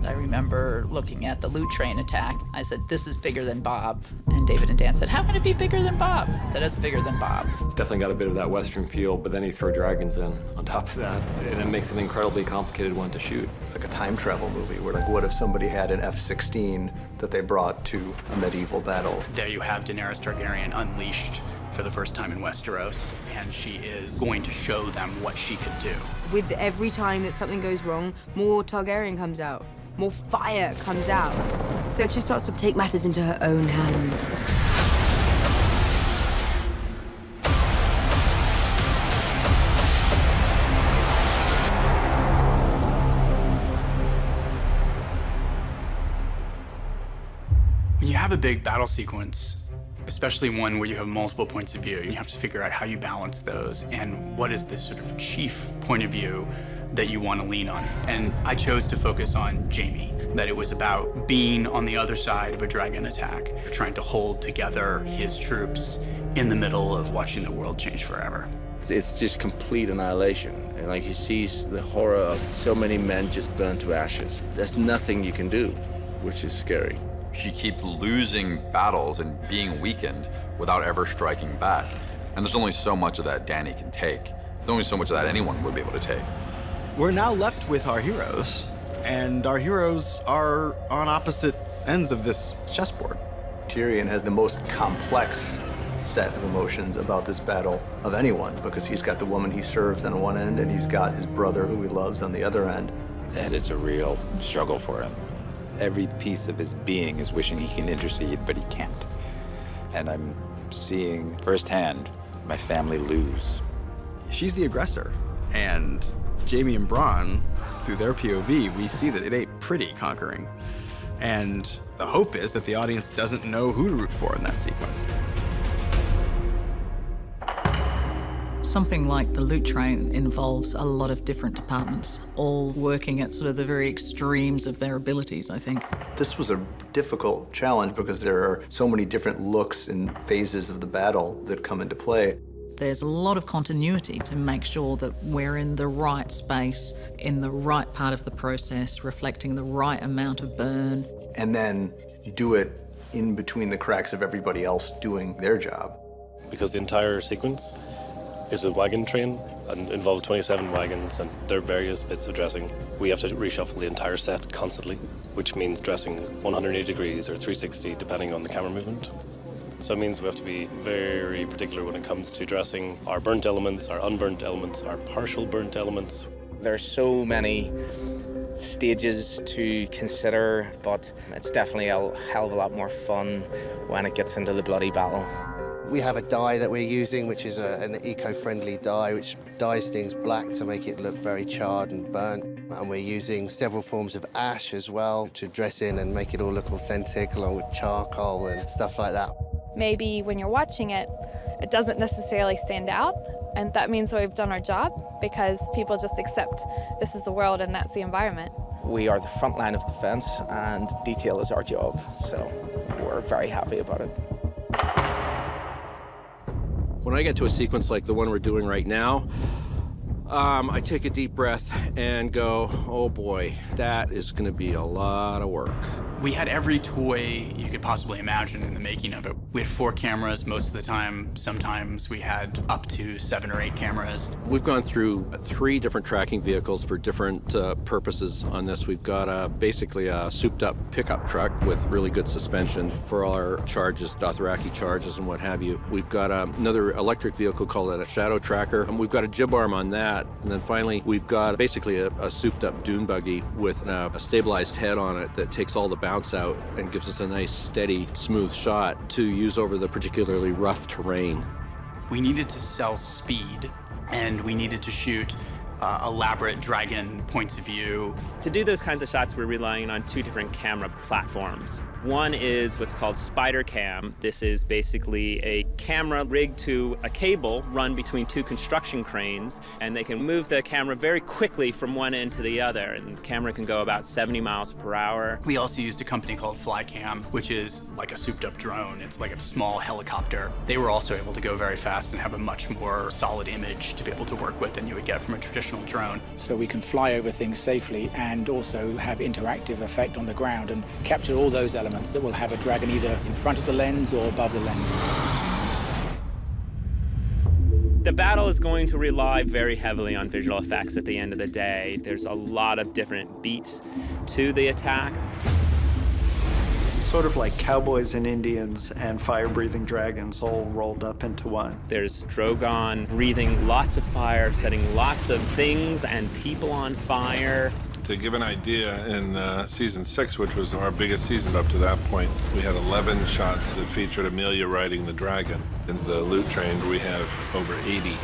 I remember looking at the loot train attack. I said, this is bigger than Bob. And David and Dan said, how can it be bigger than Bob? I said, it's bigger than Bob. It's definitely got a bit of that Western feel, but then you throw dragons in on top of that, and it makes an incredibly complicated one to shoot. It's like a time travel movie where, like, what if somebody had an F-16 that they brought to a medieval battle? There you have Daenerys Targaryen unleashed for the first time in Westeros, and she is going to show them what she can do. With every time that something goes wrong, more Targaryen comes out, more fire comes out. So she starts to take matters into her own hands. When you have a big battle sequence, especially one where you have multiple points of view, you have to figure out how you balance those and what is the sort of chief point of view that you want to lean on. And I chose to focus on Jaime, that it was about being on the other side of a dragon attack, trying to hold together his troops in the middle of watching the world change forever. It's just complete annihilation. And like he sees the horror of so many men just burned to ashes. There's nothing you can do, which is scary. She keeps losing battles and being weakened without ever striking back. And there's only so much of that Dany can take. There's only so much of that anyone would be able to take. We're now left with our heroes, and our heroes are on opposite ends of this chessboard. Tyrion has the most complex set of emotions about this battle of anyone, because he's got the woman he serves on one end, and he's got his brother who he loves on the other end. That is a real struggle for him. Every piece of his being is wishing he can intercede, but he can't. And I'm seeing firsthand my family lose. She's the aggressor, and Jaime and Bronn, through their POV, we see that it ain't pretty conquering. And the hope is that the audience doesn't know who to root for in that sequence. Something like the loot train involves a lot of different departments, all working at sort of the very extremes of their abilities, I think. This was a difficult challenge because there are so many different looks and phases of the battle that come into play. There's a lot of continuity to make sure that we're in the right space, in the right part of the process, reflecting the right amount of burn. And then do it in between the cracks of everybody else doing their job. Because the entire sequence is a wagon train and involves 27 wagons and their various bits of dressing. We have to reshuffle the entire set constantly, which means dressing 180 degrees or 360 depending on the camera movement. So it means we have to be very particular when it comes to dressing our burnt elements, our unburnt elements, our partial burnt elements. There's so many stages to consider, but it's definitely a hell of a lot more fun when it gets into the bloody battle. We have a dye that we're using, which is an eco-friendly dye, which dyes things black to make it look very charred and burnt. And we're using several forms of ash as well to dress in and make it all look authentic, along with charcoal and stuff like that. Maybe when you're watching it, it doesn't necessarily stand out, and that means we've done our job because people just accept this is the world and that's the environment. We are the front line of defense, and detail is our job, so we're very happy about it. When I get to a sequence like the one we're doing right now, I take a deep breath and go, oh boy, that is going to be a lot of work. We had every toy you could possibly imagine in the making of it. We had 4 cameras most of the time. Sometimes we had up to 7 or 8 cameras. We've gone through 3 different tracking vehicles for different purposes on this. We've got basically a souped-up pickup truck with really good suspension for all our charges, Dothraki charges and what have you. We've got another electric vehicle called a shadow tracker, and we've got a jib arm on that. And then finally, we've got basically a souped-up dune buggy with a stabilized head on it that takes all the bounce out and gives us a nice, steady, smooth shot to use over the particularly rough terrain. We needed to sell speed, and we needed to shoot elaborate dragon points of view. To do those kinds of shots, we're relying on 2 different camera platforms. One is what's called spider cam. This is basically a camera rigged to a cable run between two construction cranes, and they can move the camera very quickly from one end to the other, and the camera can go about 70 miles per hour. We also used a company called Flycam, which is like a souped-up drone. It's like a small helicopter. They were also able to go very fast and have a much more solid image to be able to work with than you would get from a traditional drone. So we can fly over things safely and also have interactive effect on the ground and capture all those elements that will have a dragon either in front of the lens or above the lens. The battle is going to rely very heavily on visual effects at the end of the day. There's a lot of different beats to the attack. Sort of like cowboys and Indians and fire-breathing dragons all rolled up into one. There's Drogon breathing lots of fire, setting lots of things and people on fire. To give an idea, in season 6, which was our biggest season up to that point, we had 11 shots that featured Amelia riding the dragon. In the loot train, we have over 80.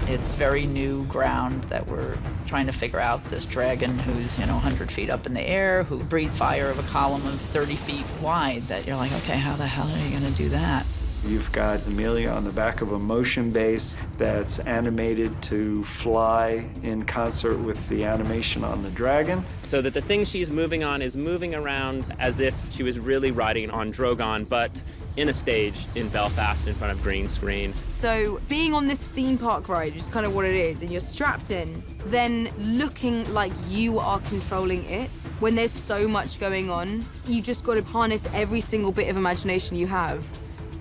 It's very new ground that we're trying to figure out. This dragon who's, 100 feet up in the air, who breathes fire of a column of 30 feet wide, that you're like, okay, how the hell are you gonna do that? You've got Amelia on the back of a motion base that's animated to fly in concert with the animation on the dragon. So that the thing she's moving on is moving around as if she was really riding on Drogon, but in a stage in Belfast in front of green screen. So being on this theme park ride, which is kind of what it is, and you're strapped in, then looking like you are controlling it, when there's so much going on, you just got to harness every single bit of imagination you have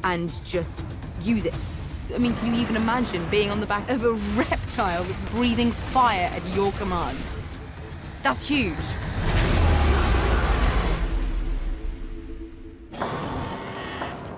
and just use it. I mean, can you even imagine being on the back of a reptile that's breathing fire at your command? That's huge.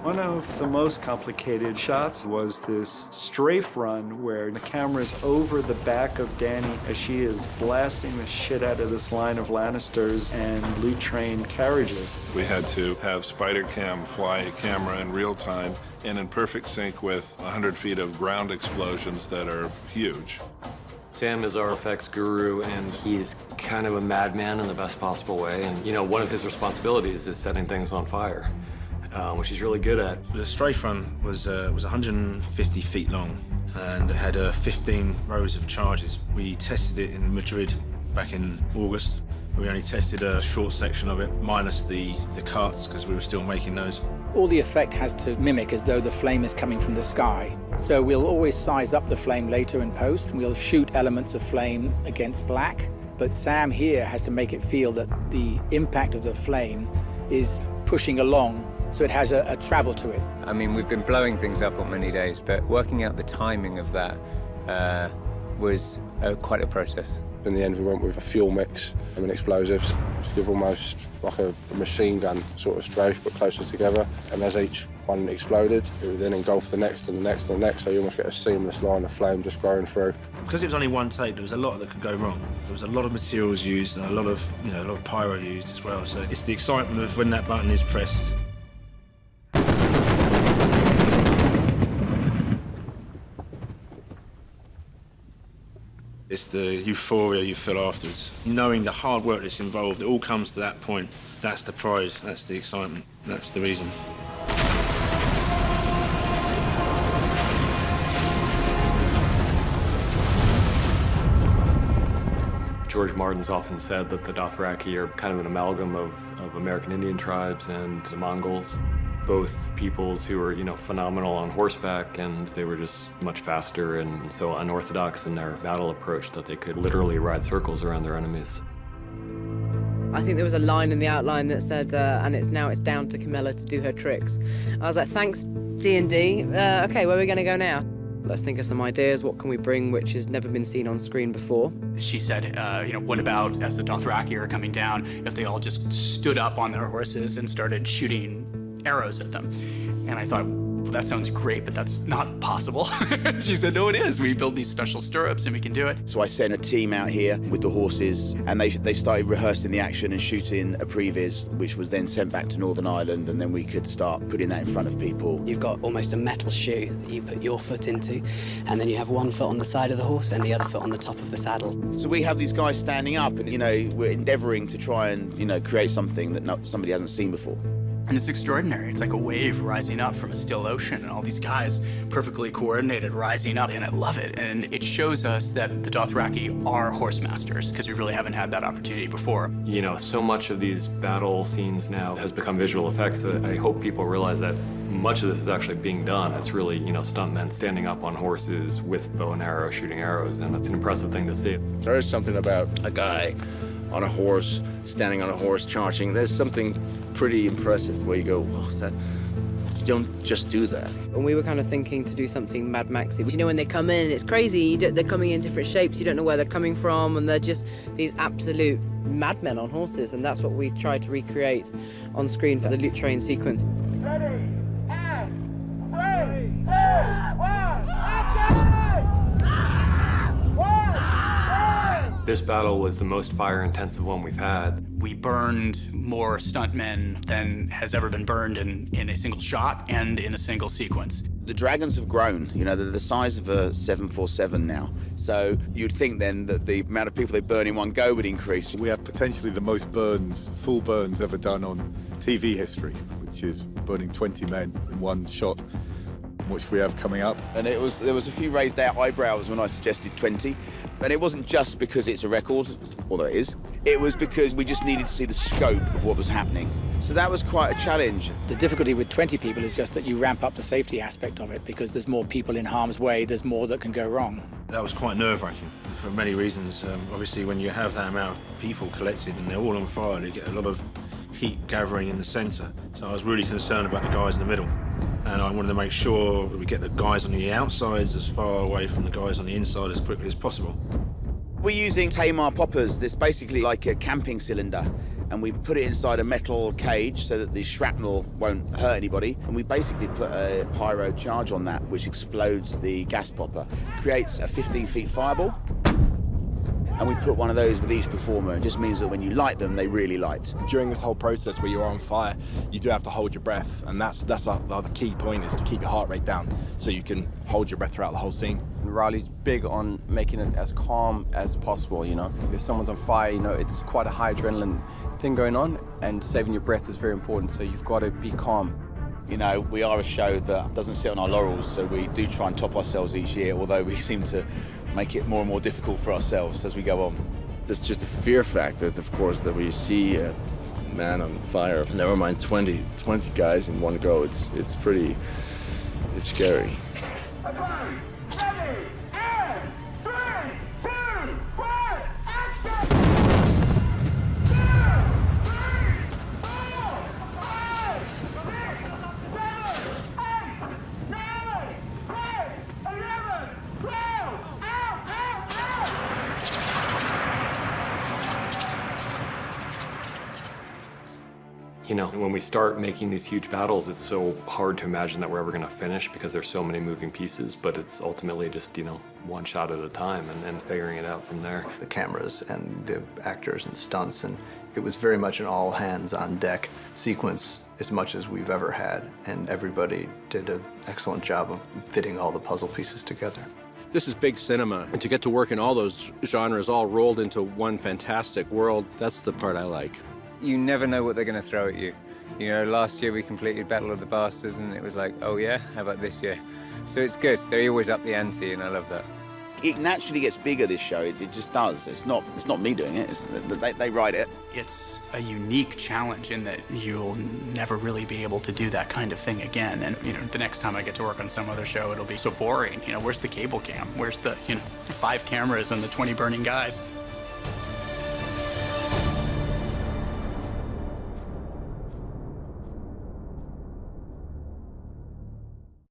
One of the most complicated shots was this strafe run where the camera's over the back of Dany as she is blasting the shit out of this line of Lannisters and loot train carriages. We had to have Spider Cam fly a camera in real time and in perfect sync with 100 feet of ground explosions that are huge. Sam is our effects guru, and he's kind of a madman in the best possible way. And, one of his responsibilities is setting things on fire, which he's really good at. The strafe run was 150 feet long, and it had 15 rows of charges. We tested it in Madrid back in August. We only tested a short section of it, minus the cuts, because we were still making those. All the effect has to mimic as though the flame is coming from the sky. So we'll always size up the flame later in post, and we'll shoot elements of flame against black. But Sam here has to make it feel that the impact of the flame is pushing along, so it has a travel to it. I mean, we've been blowing things up on many days, but working out the timing of that was quite a process. In the end, we went with a fuel mix and explosives to give almost like a machine gun sort of strafe, but closer together. And as each one exploded, it would then engulf the next and the next and the next, so you almost get a seamless line of flame just growing through. Because it was only one take, there was a lot that could go wrong. There was a lot of materials used and a lot of pyro used as well. So it's the excitement of when that button is pressed. It's the euphoria you feel afterwards. Knowing the hard work that's involved, it all comes to that point. That's the prize, that's the excitement, that's the reason. George Martin's often said that the Dothraki are kind of an amalgam of American Indian tribes and the Mongols. Both peoples who were, phenomenal on horseback, and they were just much faster and so unorthodox in their battle approach that they could literally ride circles around their enemies. I think there was a line in the outline that said, and it's down to Camilla to do her tricks. I was like, thanks, D&D. Okay, where are we going to go now? Let's think of some ideas. What can we bring which has never been seen on screen before? She said, what about as the Dothraki are coming down, if they all just stood up on their horses and started shooting arrows at them? And I thought, that sounds great, but that's not possible. She said, no, it is. We build these special stirrups and we can do it. So I sent a team out here with the horses, and they started rehearsing the action and shooting a previs, which was then sent back to Northern Ireland, and then we could start putting that in front of people. You've got almost a metal shoe that you put your foot into, and then you have one foot on the side of the horse and the other foot on the top of the saddle. So we have these guys standing up, and, you know, we're endeavouring to try and, you know, create something that somebody hasn't seen before. And it's extraordinary. It's like a wave rising up from a still ocean, and all these guys perfectly coordinated rising up, and I love it. And it shows us that the Dothraki are horse masters, because we really haven't had that opportunity before. You know, so much of these battle scenes now has become visual effects that I hope people realize that much of this is actually being done. It's really, you know, stuntmen standing up on horses with bow and arrow, shooting arrows, and that's an impressive thing to see. There is something about a guy on a horse, standing on a horse, charging. There's something pretty impressive where you go, oh, that, you don't just do that. And we were kind of thinking to do something Mad Maxy. You know, when they come in, it's crazy. They're coming in different shapes. You don't know where they're coming from, and they're just these absolute madmen on horses, and that's what we tried to recreate on screen for the loot train sequence. Ready, and 3, 2, 1, action! This battle was the most fire-intensive one we've had. We burned more stuntmen than has ever been burned in a single shot and in a single sequence. The dragons have grown. You know, they're the size of a 747 now. So you'd think then that the amount of people they burn in one go would increase. We have potentially the most burns, full burns ever done on TV history, which is burning 20 men in one shot, which we have coming up. And there was a few raised eyebrows when I suggested 20. And it wasn't just because it's a record, although it is. It was because we just needed to see the scope of what was happening. So that was quite a challenge. The difficulty with 20 people is just that you ramp up the safety aspect of it, because there's more people in harm's way, there's more that can go wrong. That was quite nerve-wracking for many reasons. Obviously, when you have that amount of people collected and they're all on fire, you get a lot of heat gathering in the centre. So I was really concerned about the guys in the middle. And I wanted to make sure that we get the guys on the outsides as far away from the guys on the inside as quickly as possible. We're using Tamar poppers. This basically like a camping cylinder. And we put it inside a metal cage so that the shrapnel won't hurt anybody. And we basically put a pyro charge on that, which explodes the gas popper, creates a 15-feet fireball. And we put one of those with each performer. It just means that when you light them, they really light. During this whole process where you're on fire, you do have to hold your breath, and that's the key point, is to keep your heart rate down so you can hold your breath throughout the whole scene. Riley's big on making it as calm as possible, you know. If someone's on fire, you know, it's quite a high adrenaline thing going on, and saving your breath is very important, so you've got to be calm. You know, we are a show that doesn't sit on our laurels, so we do try and top ourselves each year, although we seem to make it more and more difficult for ourselves as we go on. There's just a fear factor, of course, that we see a man on fire. Never mind 20 guys in one go. It's scary. Ready, and 3, 2, 1, action! 2, 3, 4, 5, 6, 7, 8, 9, 10, 11, 12, out! You know, when we start making these huge battles, it's so hard to imagine that we're ever going to finish because there's so many moving pieces, but it's ultimately just, you know, one shot at a time and figuring it out from there. The cameras and the actors and stunts, and it was very much an all hands on deck sequence as much as we've ever had, and everybody did an excellent job of fitting all the puzzle pieces together. This is big cinema, and to get to work in all those genres all rolled into one fantastic world, that's the part I like. You never know what they're going to throw at you. You know, last year we completed Battle of the Bastards, and it was like, oh yeah, how about this year? So it's good. They're always up the ante, and I love that. It naturally gets bigger, this show. It just does. It's not me doing it. They write it. It's a unique challenge in that you'll never really be able to do that kind of thing again. And, you know, the next time I get to work on some other show, it'll be so boring. You know, where's the cable cam? Where's the, 5 cameras and the 20 burning guys?